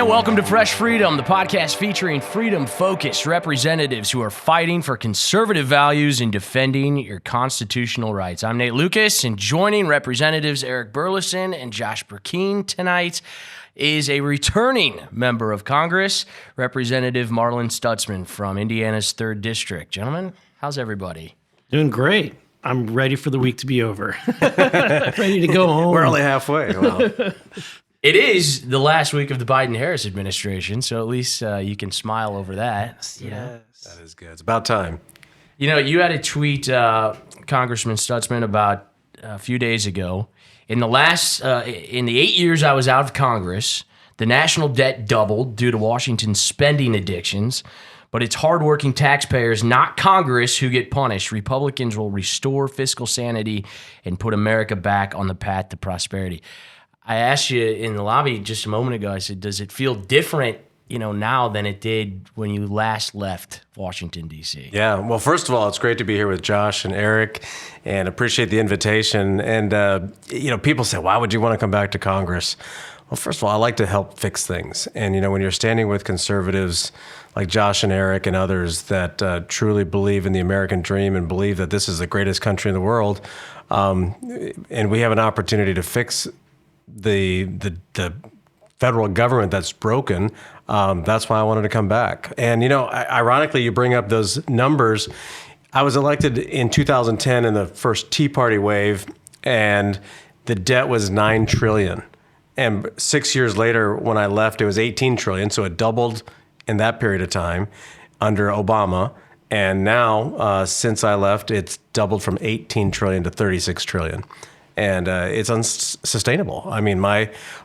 And welcome to Fresh Freedom, the podcast featuring freedom-focused representatives who are fighting for conservative values and defending your constitutional rights. I'm Nate Lucas, and joining Representatives Eric Burleson and Josh Burkeen tonight is a returning member of Congress, Representative Marlin Stutzman from Indiana's 3rd District. Gentlemen, how's everybody? Doing great. I'm ready for the week to be over. Ready to go home. We're only halfway. Wow. It is the last week of the Biden-Harris administration, so at least you can smile over that. That is good. It's about time. You know, you had a tweet, Congressman Stutzman, about a few days ago. In the 8 years I was out of Congress, the national debt doubled due to Washington's spending addictions. But it's hardworking taxpayers, not Congress, who get punished. Republicans will restore fiscal sanity and put America back on the path to prosperity. I asked you in the lobby just a moment ago, I said, does it feel different, now than it did when you last left Washington, D.C.? Yeah. Well, first of all, it's great to be here with Josh and Eric and appreciate the invitation. And, people say, why would you want to come back to Congress? Well, first of all, I like to help fix things. And, when you're standing with conservatives like Josh and Eric and others that truly believe in the American dream and believe that this is the greatest country in the world, and we have an opportunity to fix the federal government that's broken, that's why I wanted to come back. And, ironically, you bring up those numbers. I was elected in 2010 in the first Tea Party wave, and the debt was $9 trillion. And 6 years later, when I left, it was $18 trillion. So it doubled in that period of time under Obama. And now, since I left, it's doubled from $18 trillion to $36 trillion. And it's unsustainable. I mean,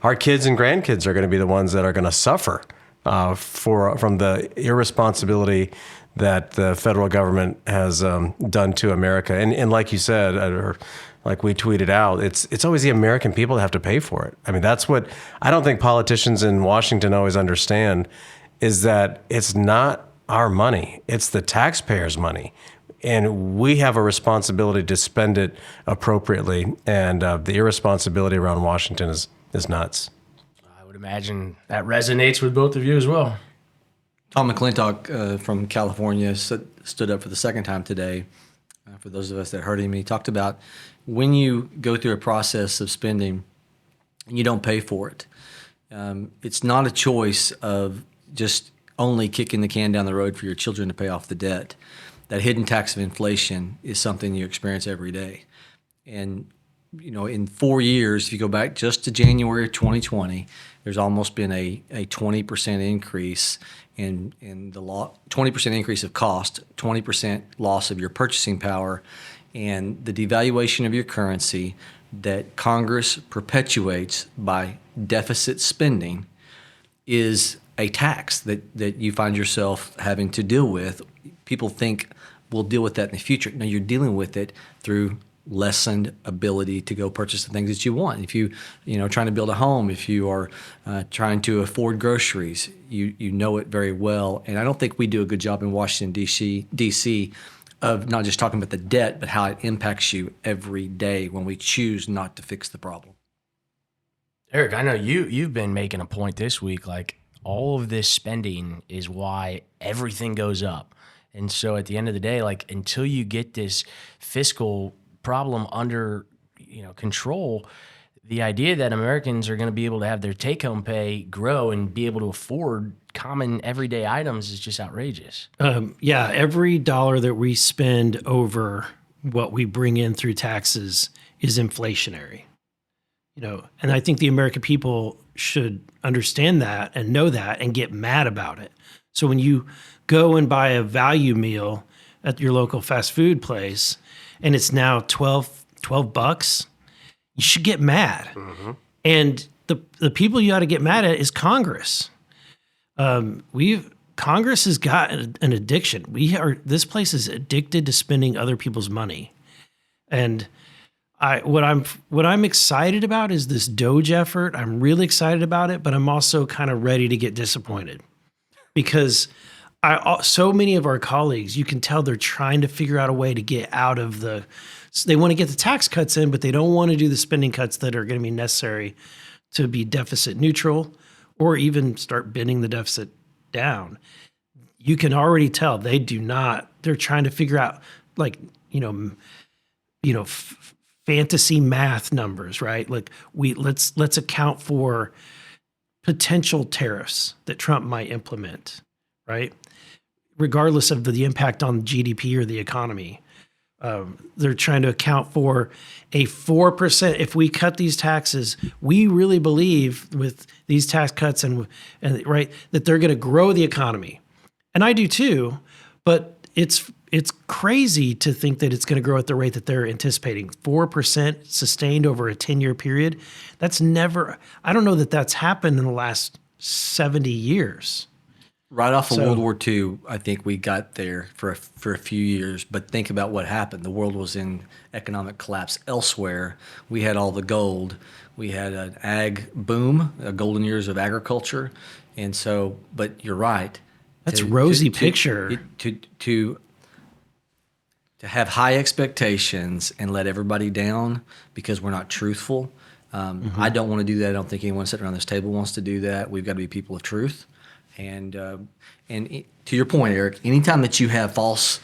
our kids and grandkids are going to be the ones that are going to suffer from the irresponsibility that the federal government has done to America. And like you said, or like we tweeted out, it's always the American people that have to pay for it. I mean, that's what I don't think politicians in Washington always understand, is that it's not our money, it's the taxpayers' money. And we have a responsibility to spend it appropriately. And the irresponsibility around Washington is nuts. I would imagine that resonates with both of you as well. Tom McClintock from California stood up for the second time today. For those of us that heard him, he talked about when you go through a process of spending and you don't pay for it, it's not a choice of just only kicking the can down the road for your children to pay off the debt. That hidden tax of inflation is something you experience every day. And, in 4 years, if you go back just to January of 2020, there's almost been a 20% increase in the 20% increase of cost, 20% loss of your purchasing power, and the devaluation of your currency that Congress perpetuates by deficit spending is a tax that you find yourself having to deal with. People think we'll deal with that in the future. No, you're dealing with it through lessened ability to go purchase the things that you want. If trying to build a home, if you are trying to afford groceries, you know it very well. And I don't think we do a good job in Washington, D.C. of not just talking about the debt, but how it impacts you every day when we choose not to fix the problem. Eric, I know you've been making a point this week, like all of this spending is why everything goes up. And so at the end of the day, like until you get this fiscal problem under control, the idea that Americans are going to be able to have their take-home pay grow and be able to afford common everyday items is just outrageous. Every dollar that we spend over what we bring in through taxes is inflationary. And I think the American people should understand that and know that and get mad about it. So when you go and buy a value meal at your local fast food place and it's now $12, you should get mad. Mm-hmm. And the people you ought to get mad at is Congress. Congress has got an addiction. This place is addicted to spending other people's money. And what I'm excited about is this DOGE effort. I'm really excited about it, but I'm also kind of ready to get disappointed because so many of our colleagues, you can tell they're trying to figure out a way to get out of they want to get the tax cuts in, but they don't want to do the spending cuts that are going to be necessary to be deficit neutral or even start bending the deficit down, you can already tell they do not. They're trying to figure out, like, fantasy math numbers, right? Like, let's account for potential tariffs that Trump might implement, right? Regardless of the impact on GDP or the economy. They're trying to account for a 4%. If we cut these taxes, we really believe with these tax cuts and right that they're going to grow the economy, and I do too. But it's crazy to think that it's going to grow at the rate that they're anticipating. 4% sustained over a 10-year period. That's never. I don't know that that's happened in the last 70 years. Right off of World War II, I think we got there for a few years. But think about what happened. The world was in economic collapse elsewhere. We had all the gold. We had an ag boom, golden years of agriculture. And so, but you're right. That's rosy picture. To have high expectations and let everybody down because we're not truthful. I don't want to do that. I don't think anyone sitting around this table wants to do that. We've got to be people of truth. And to your point, Eric, anytime that you have false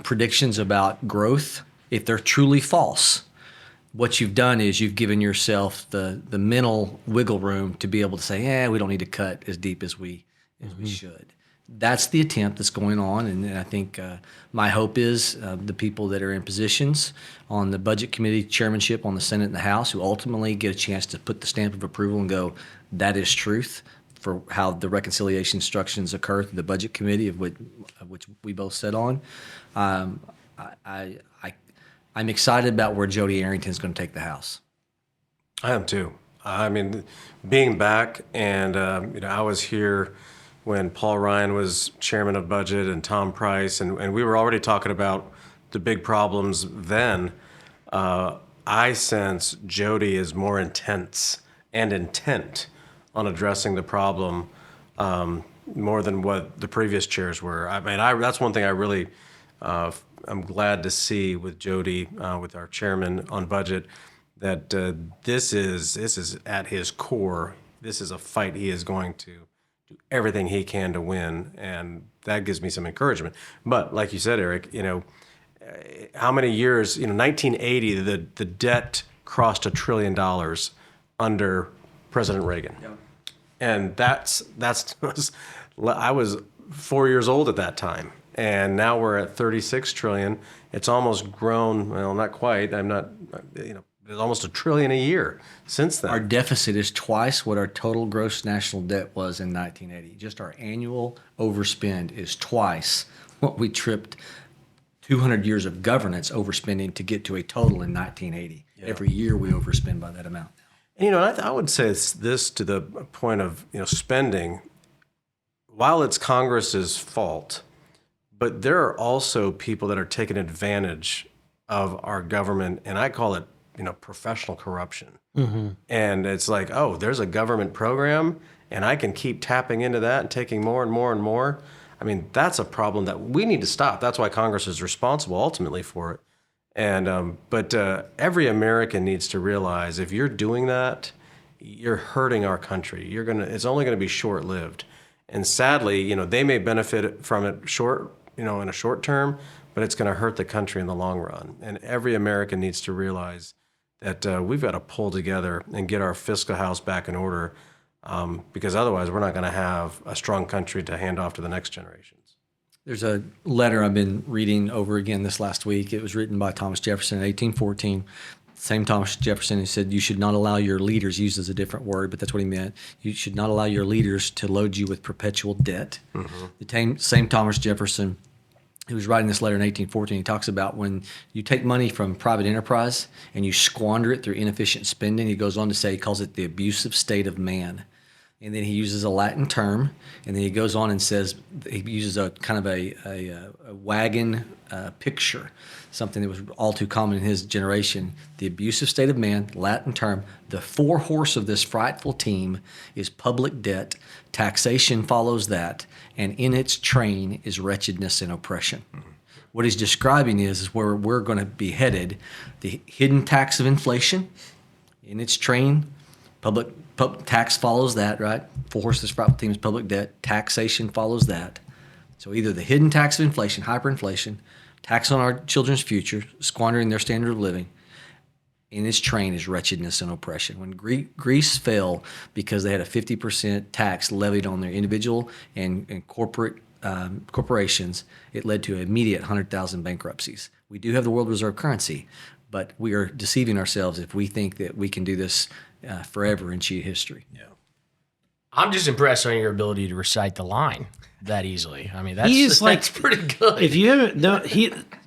predictions about growth, if they're truly false, what you've done is you've given yourself the mental wiggle room to be able to say, we don't need to cut as deep as we should. That's the attempt that's going on, and I think my hope is the people that are in positions on the Budget Committee chairmanship on the Senate and the House who ultimately get a chance to put the stamp of approval and go, that is truth, for how the reconciliation instructions occur through the Budget Committee, of which we both sit on. I'm excited about where Jody Arrington is going to take the House. I am too. I mean, being back, and I was here when Paul Ryan was chairman of budget and Tom Price, and we were already talking about the big problems then. I sense Jody is more intense and intent on addressing the problem more than what the previous chairs were. I mean, that's one thing I really I'm glad to see with Jody, with our chairman on budget, that this is at his core. This is a fight he is going to do everything he can to win, and that gives me some encouragement. But like you said, Eric, how many years? 1980, the debt crossed $1 trillion under President Reagan. Yep. And that's I was 4 years old at that time, and now we're at 36 trillion. It's almost grown. Well, not quite. I'm not. There's almost $1 trillion a year since then. Our deficit is twice what our total gross national debt was in 1980. Just our annual overspend is twice what we tripped 200 years of governance overspending to get to a total in 1980. Yeah. Every year we overspend by that amount. And, I would say it's this to the point of spending. While it's Congress's fault, but there are also people that are taking advantage of our government, and I call it professional corruption. Mm-hmm. And it's like, there's a government program, and I can keep tapping into that and taking more and more and more. I mean, that's a problem that we need to stop. That's why Congress is responsible ultimately for it. And but every American needs to realize if you're doing that, you're hurting our country. It's only gonna be short-lived. And sadly, they may benefit from it in a short term, but it's gonna hurt the country in the long run. And every American needs to realize that we've got to pull together and get our fiscal house back in order, because otherwise we're not gonna have a strong country to hand off to the next generations. There's a letter I've been reading over again this last week. It was written by Thomas Jefferson in 1814. Same Thomas Jefferson who said, you should not allow your leaders, used as a different word, but that's what he meant. You should not allow your leaders to load you with perpetual debt. Mm-hmm. The same Thomas Jefferson who was writing this letter in 1814, he talks about when you take money from private enterprise and you squander it through inefficient spending. He goes on to say, he calls it the abusive state of man. And then he uses a Latin term, and then he goes on and says, he uses a kind of a wagon picture, something that was all too common in his generation. The abusive state of man, Latin term, the four-horse of this frightful team is public debt, taxation follows that, and in its train is wretchedness and oppression. Mm-hmm. What he's describing is where we're going to be headed, the hidden tax of inflation, in its train, Tax follows that, right? Four horses for team is public debt. Taxation follows that. So either the hidden tax of inflation, hyperinflation, tax on our children's future, squandering their standard of living, in its train is wretchedness and oppression. When Greece fell because they had a 50% tax levied on their individual and corporate corporations, it led to immediate 100,000 bankruptcies. We do have the world reserve currency, but we are deceiving ourselves if we think that we can do this forever and cheat history. Yeah. I'm just impressed on your ability to recite the line that easily. I mean, He's like- that's pretty good. If you haven't, no,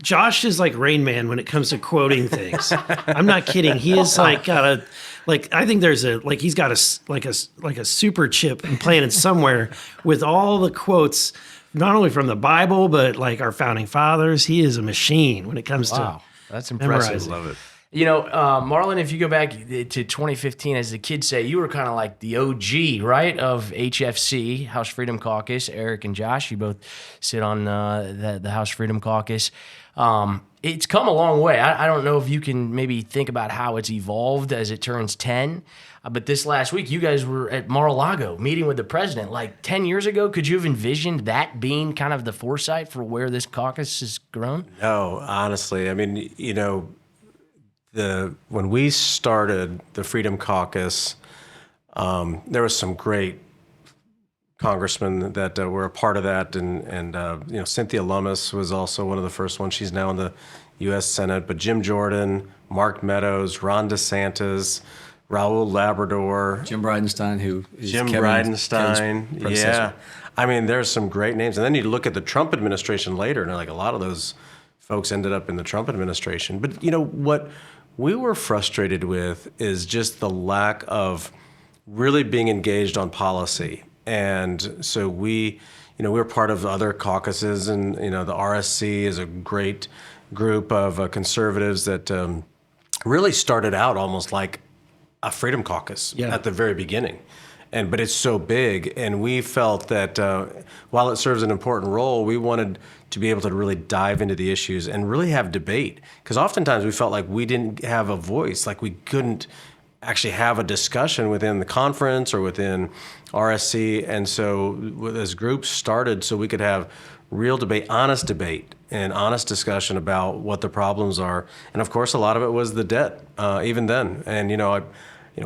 Josh is like Rain Man when it comes to quoting things. I'm not kidding. He is like got a, like I think there's a like he's got a super chip implanted somewhere with all the quotes, not only from the Bible but like our founding fathers. He is a machine when it comes Wow, to that's impressive. memorizing. Love it. You know, Marlon, if you go back to 2015, as the kids say, you were kind of like the OG, right, of HFC, House Freedom Caucus. Eric and Josh, you both sit on the House Freedom Caucus. It's come a long way. I don't know if you can maybe think about how it's evolved as it turns 10. But this last week, you guys were at Mar-a-Lago meeting with the president. Like 10 years ago, could you have envisioned that being kind of the foresight for where this caucus has grown? No, honestly, I mean, when we started the Freedom Caucus, there was some great congressmen that were a part of that, and Cynthia Lummis was also one of the first ones. She's now in the U.S. Senate. But Jim Jordan, Mark Meadows, Ron DeSantis, Raul Labrador, Jim Bridenstine, who is Jim Kevin's Bridenstine, predecessor. yeah. I mean, there's some great names, and then you look at the Trump administration later, and like a lot of those folks ended up in the Trump administration. But what we were frustrated with is just the lack of really being engaged on policy. And so we were part of other caucuses, and, the RSC is a great group of conservatives that really started out almost like a Freedom Caucus at the very beginning. But it's so big, and we felt that while it serves an important role, we wanted to be able to really dive into the issues and really have debate. Because oftentimes we felt like we didn't have a voice, like we couldn't actually have a discussion within the conference or within RSC. And so as groups started, so we could have real debate, and honest discussion about what the problems are. And of course, a lot of it was the debt, even then. And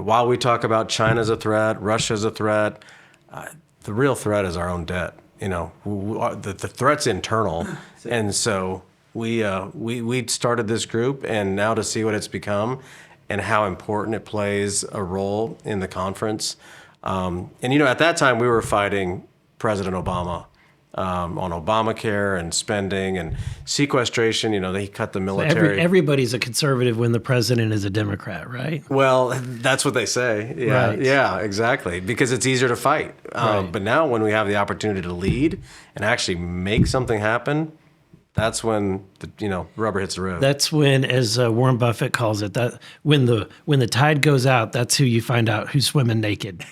while we talk about China as a threat, Russia as a threat, the real threat is our own debt. The threat's internal, and so we started this group, and now to see what it's become, and how important it plays a role in the conference. At that time we were fighting President Obama. On Obamacare and spending and sequestration, they cut the military. Everybody's a conservative when the president is a Democrat, right? Well, that's what they say. Yeah, Right. Yeah, exactly. Because it's easier to fight. Right. But now, when we have the opportunity to lead and actually make something happen, that's when the rubber hits the road. That's when, as Warren Buffett calls it, that when the tide goes out, that's who you find out who's swimming naked.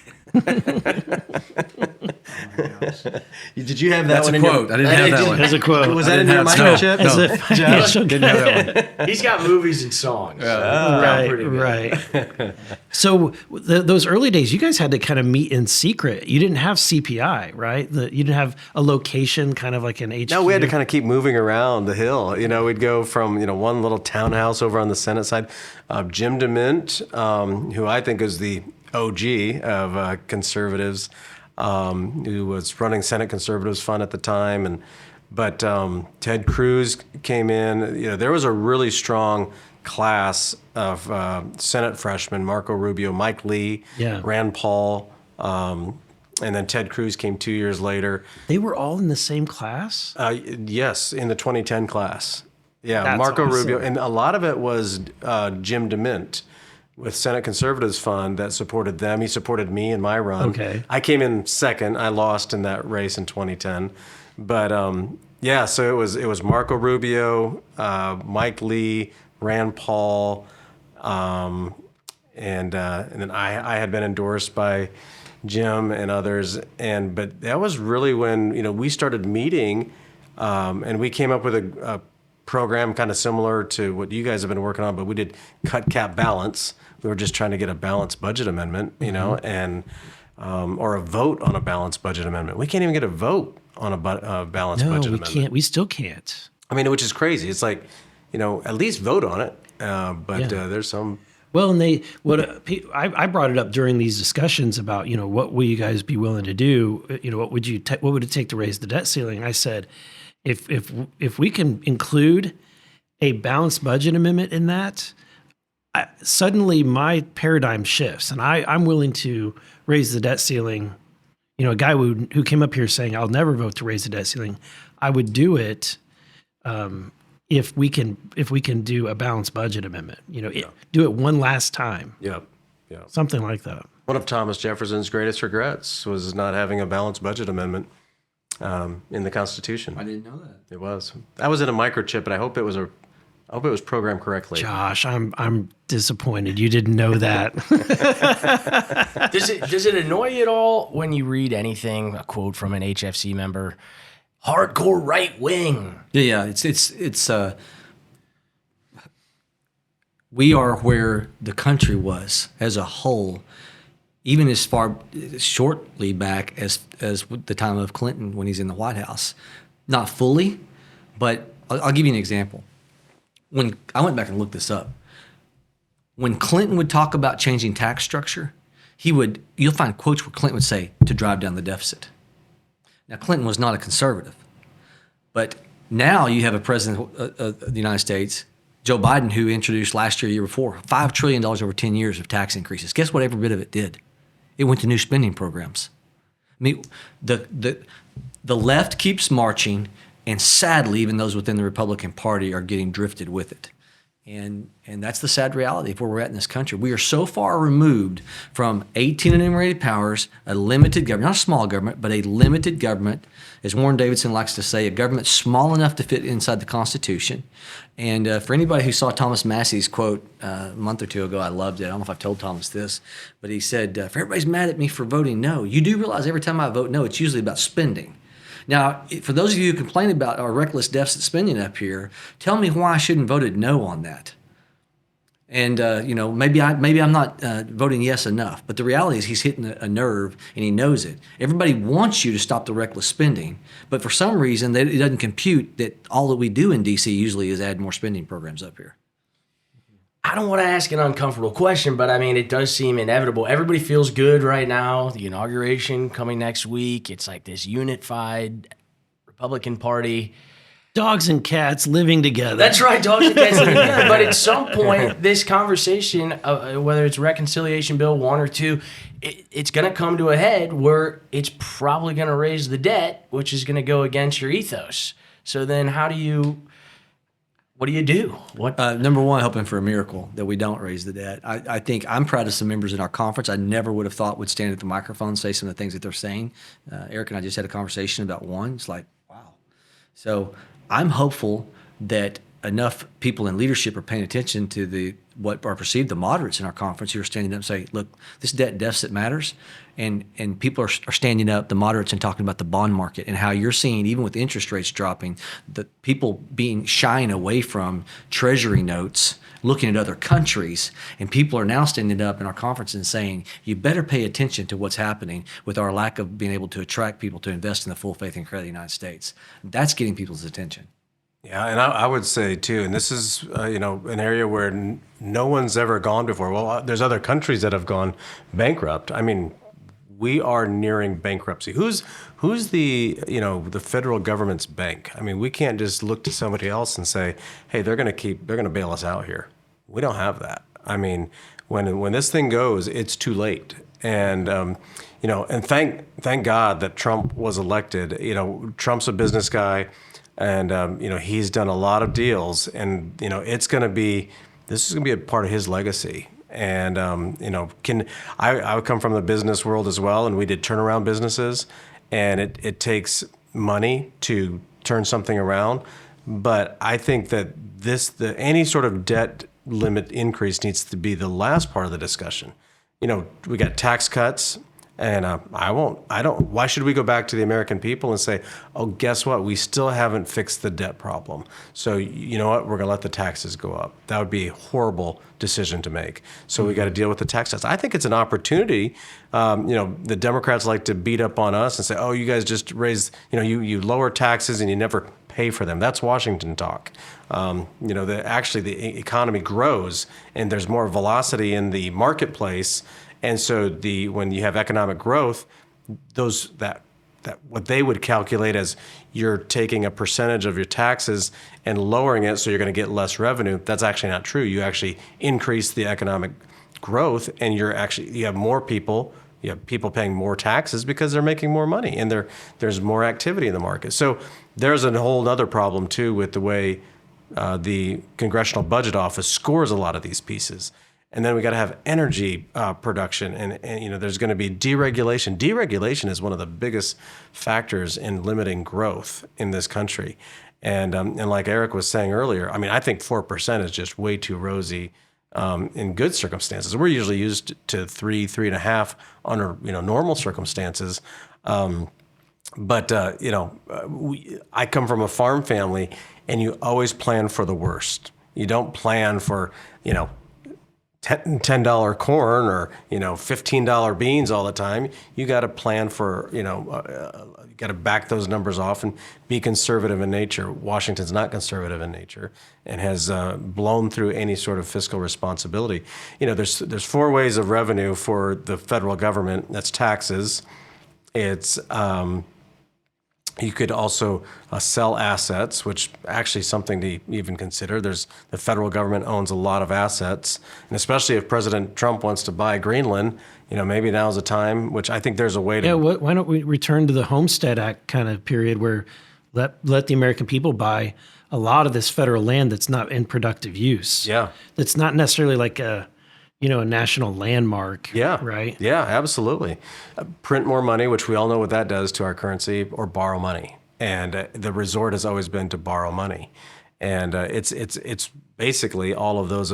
Did you have that That's one a in your- quote. I didn't have that one. As a quote. Was that in your didn't have microchip? As No. a financial Didn't have that one. He's got movies and songs. Right. So those early days, you guys had to kind of meet in secret. You didn't have CPI, right? You didn't have a location, kind of like an HQ. No, we had to kind of keep moving around the hill. We'd go from one little townhouse over on the Senate side. Jim DeMint, who I think is the OG of conservatives, who was running Senate Conservatives Fund at the time, but Ted Cruz came in. There was a really strong class of Senate freshmen: Marco Rubio, Mike Lee, Rand Paul, and then Ted Cruz came 2 years later. They were all in the same class? Yes, in the 2010 class. Yeah, That's Marco awesome. Rubio, and a lot of it was Jim DeMint with Senate Conservatives Fund that supported them. He supported me in my run. Okay. I came in second. I lost in that race in 2010, but so it was Marco Rubio, Mike Lee, Rand Paul, and then I had been endorsed by Jim and others, but that was really when we started meeting, and we came up with a program kind of similar to what you guys have been working on, but we did cut cap balance. We were just trying to get a balanced budget amendment, and or a vote on a balanced budget amendment. We can't even get a vote on a balanced No, budget we amendment. can't. We still can't. I mean, which is crazy. It's like, at least vote on it. But there's some. Well, and I brought it up during these discussions about what will you guys be willing to do? What would it take to raise the debt ceiling? And I said, if we can include a balanced budget amendment in that, suddenly my paradigm shifts, and I'm willing to raise the debt ceiling. A guy who came up here saying I'll never vote to raise the debt ceiling, I would do it. If we can do a balanced budget amendment, do it one last time, Yeah. something like that. One of Thomas Jefferson's greatest regrets was not having a balanced budget amendment in the Constitution. I didn't know that. It was. I was in a microchip, and I hope it was programmed correctly. Josh, I'm disappointed you didn't know that. Does it annoy you at all when you read anything, a quote from an HFC member, hardcore right wing? Yeah, it's we are where the country was as a whole, even as far shortly back as the time of Clinton when he's in the White House. Not fully, but I'll give you an example. When I went back and looked this up, when Clinton would talk about changing tax structure, you'll find quotes where Clinton would say to drive down the deficit. Now, Clinton was not a conservative, but now you have a president of the United States, Joe Biden, who introduced last year before, $5 trillion over 10 years of tax increases. Guess what every bit of it did? It went to new spending programs. I mean, the left keeps marching, and sadly, even those within the Republican Party are getting drifted with it. And that's the sad reality of where we're at in this country. We are so far removed from 18 enumerated powers, a limited government, not a small government, but a limited government. As Warren Davidson likes to say, a government small enough to fit inside the Constitution. And for anybody who saw Thomas Massey's quote a month or two ago, I loved it. I don't know if I've told Thomas this, but he said, if everybody's mad at me for voting no, you do realize every time I vote no, it's usually about spending. Now, for those of you who complain about our reckless deficit spending up here, tell me why I shouldn't have voted no on that. And maybe I'm not voting yes enough, but the reality is he's hitting a nerve, and he knows it. Everybody wants you to stop the reckless spending, but for some reason it doesn't compute that all that we do in D.C. usually is add more spending programs up here. I don't want to ask an uncomfortable question, but I mean, it does seem inevitable. Everybody feels good right now. The inauguration coming next week. It's like this unified Republican Party. Dogs and cats living together. That's right, dogs and cats living together. But at some point, this conversation, whether it's reconciliation bill 1 or 2, it's going to come to a head where it's probably going to raise the debt, which is going to go against your ethos. So then what do you do? Number one, hoping for a miracle that we don't raise the debt. I think I'm proud of some members in our conference I never would have thought would stand at the microphone and say some of the things that they're saying. Eric and I just had a conversation about one. It's like, wow. So I'm hopeful that enough people in leadership are paying attention to what are perceived the moderates in our conference who are standing up and saying, look, this debt deficit matters. And people are standing up, the moderates, and talking about the bond market and how you're seeing, even with interest rates dropping, the people shying away from treasury notes, looking at other countries. And people are now standing up in our conference and saying, you better pay attention to what's happening with our lack of being able to attract people to invest in the full faith and credit of the United States. That's getting people's attention. Yeah, and I would say too, and this is an area where no one's ever gone before. Well, there's other countries that have gone bankrupt. I mean, we are nearing bankruptcy. Who's the federal government's bank? I mean, we can't just look to somebody else and say, hey, they're going to bail us out here. We don't have that. I mean, when this thing goes, it's too late. And and thank God that Trump was elected. Trump's a business guy. And he's done a lot of deals, and this is going to be a part of his legacy. And I come from the business world as well, and we did turnaround businesses, and it takes money to turn something around. But I think that any sort of debt limit increase needs to be the last part of the discussion. We got tax cuts. And why should we go back to the American people and say, oh, guess what? We still haven't fixed the debt problem. So you know what? We're going to let the taxes go up. That would be a horrible decision to make. So we got to deal with the tax cuts. I think it's an opportunity. The Democrats like to beat up on us and say, oh, you guys just raise, you lower taxes and you never pay for them. That's Washington talk. The economy grows and there's more velocity in the marketplace. And so when you have economic growth, that what they would calculate as you're taking a percentage of your taxes and lowering it so you're going to get less revenue, that's actually not true. You actually increase the economic growth and you have more people. You have people paying more taxes because they're making more money and there's more activity in the market. So there's a whole other problem too with the way the Congressional Budget Office scores a lot of these pieces. And then we got to have energy production, and there's going to be deregulation. Deregulation is one of the biggest factors in limiting growth in this country. And like Eric was saying earlier, I mean, I think 4% is just way too rosy in good circumstances. We're usually used to 3.5 under normal circumstances. I come from a farm family, and you always plan for the worst. You don't plan for $10 corn or $15 beans all the time. You got to plan for you got to back those numbers off and be conservative in nature. Washington's not conservative in nature and has blown through any sort of fiscal responsibility. There's 4 ways of revenue for the federal government. That's taxes. It's you could also sell assets, which actually is something to even consider. The federal government owns a lot of assets, and especially if President Trump wants to buy Greenland, maybe now's the time. Which I think there's a way to. Yeah, why don't we return to the Homestead Act kind of period where let the American people buy a lot of this federal land that's not in productive use. Yeah, that's not necessarily like a national landmark. Yeah. Right. Yeah, absolutely. Print more money, which we all know what that does to our currency, or borrow money. And the resort has always been to borrow money. And it's basically all of those,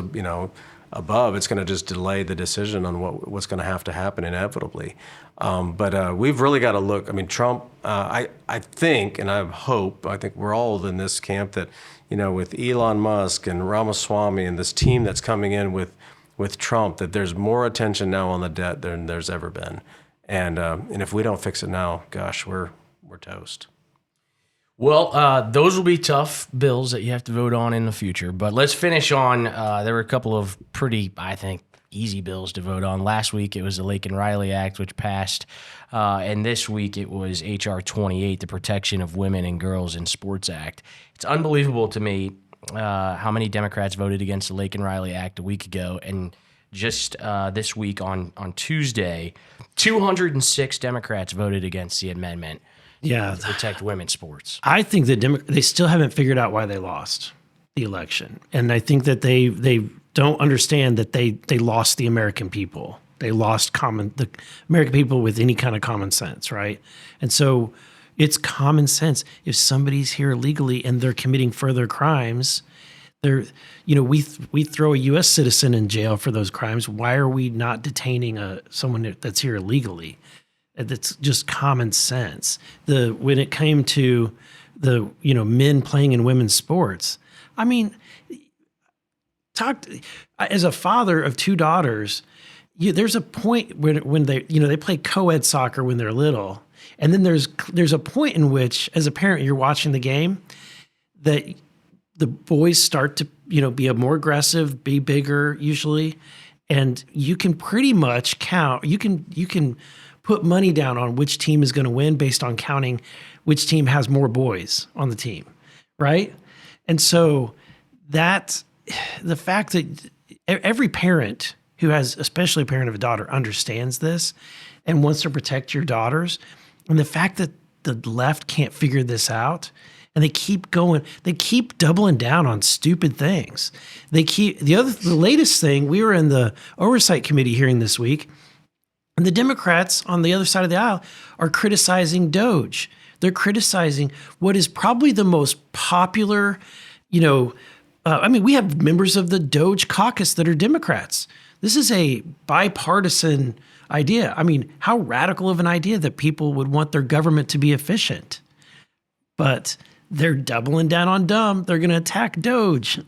above. It's going to just delay the decision on what's going to have to happen inevitably. But we've really got to look. I mean, Trump, I think, and I hope, I think we're all in this camp that, with Elon Musk and Ramaswamy and this team that's coming in with Trump, that there's more attention now on the debt than there's ever been. And if we don't fix it now, gosh, we're toast. Well, those will be tough bills that you have to vote on in the future. But let's finish on, there were a couple of pretty, I think, easy bills to vote on. Last week, it was the Laken Riley Act, which passed. And this week, it was H.R. 28, the Protection of Women and Girls in Sports Act. It's unbelievable to me how many Democrats voted against the Laken Riley Act a week ago. And just this week on Tuesday, 206 Democrats voted against the amendment to protect women's sports. I think that they still haven't figured out why they lost the election. And I think that they don't understand that they lost the American people. They lost the American people with any kind of common sense, right? And so it's common sense. If somebody's here illegally and they're committing further crimes, we throw a U.S. citizen in jail for those crimes. Why are we not detaining someone that's here illegally? That's just common sense. When it came to the men playing in women's sports, I mean, as a father of 2 daughters, there's a point when they play co-ed soccer when they're little. And then there's a point in which, as a parent, you're watching the game, that the boys start to be more aggressive, be bigger usually, and you can pretty much count. You can put money down on which team is going to win based on counting which team has more boys on the team, right? And so the fact that every parent who has, especially a parent of a daughter, understands this and wants to protect your daughters. And the fact that the left can't figure this out, and they keep doubling down on stupid things. The latest thing, we were in the Oversight Committee hearing this week, and the Democrats on the other side of the aisle are criticizing DOGE. They're criticizing what is probably the most popular, We have members of the Doge caucus that are Democrats. This is a bipartisan idea. I mean, how radical of an idea that people would want their government to be efficient. But they're doubling down on dumb. They're going to attack Doge.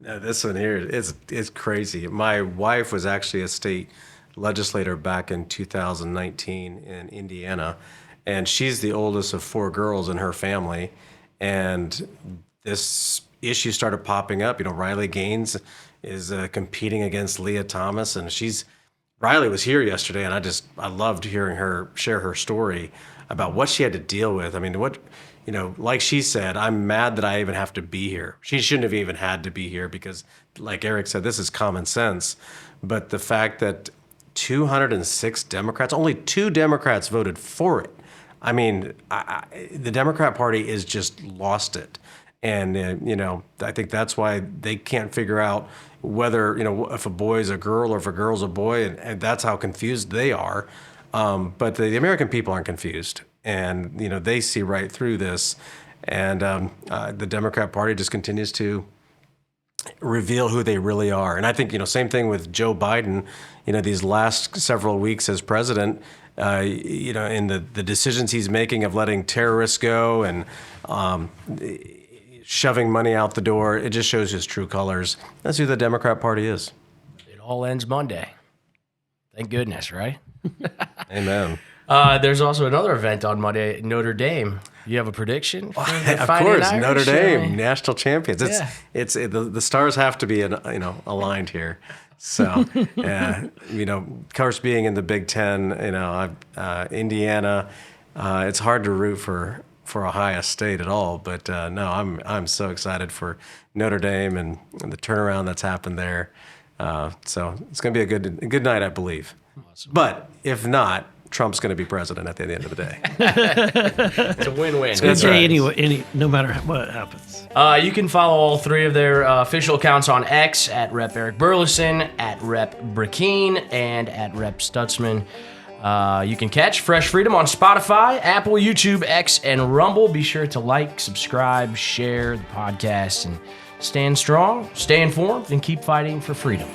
No, this one here is crazy. My wife was actually a state legislator back in 2019 in Indiana, and she's the oldest of 4 girls in her family. And this issue started popping up. Riley Gaines is competing against Leah Thomas, and Riley was here yesterday, and I loved hearing her share her story about what she had to deal with. I mean, like she said, I'm mad that I even have to be here. She shouldn't have even had to be here because, like Eric said, this is common sense. But the fact that 206 Democrats, only 2 Democrats voted for it. I mean, the Democrat Party is just lost it. And, I think that's why they can't figure out whether, if a boy is a girl or if a girl's a boy. And that's how confused they are. But the American people aren't confused. And, they see right through this. And the Democrat Party just continues to reveal who they really are. And I think, same thing with Joe Biden, these last several weeks as president, in the decisions he's making of letting terrorists go and shoving money out the door, it just shows his true colors. That's who the Democrat Party is. It all ends Monday. Thank goodness, right? Amen. There's also another event on Monday, Notre Dame. You have a prediction? For the Of Fighting course, Irish? Notre Dame, national champions. Yeah. The stars have to be aligned here. So, of course, being in the Big Ten, Indiana, it's hard to root for Ohio State at all. But no, I'm so excited for Notre Dame and the turnaround that's happened there. So it's going to be a good night, I believe. Awesome. But if not, Trump's going to be president at the end of the day. It's a win-win. It's going to say anyway, no matter what happens. You can follow all 3 of their official accounts on X at Rep. Eric Burleson, at Rep. Brakeen, and at Rep. Stutzman. You can catch Fresh Freedom on Spotify, Apple, YouTube, X, and Rumble. Be sure to like, subscribe, share the podcast, and stand strong, stay informed, and keep fighting for freedom.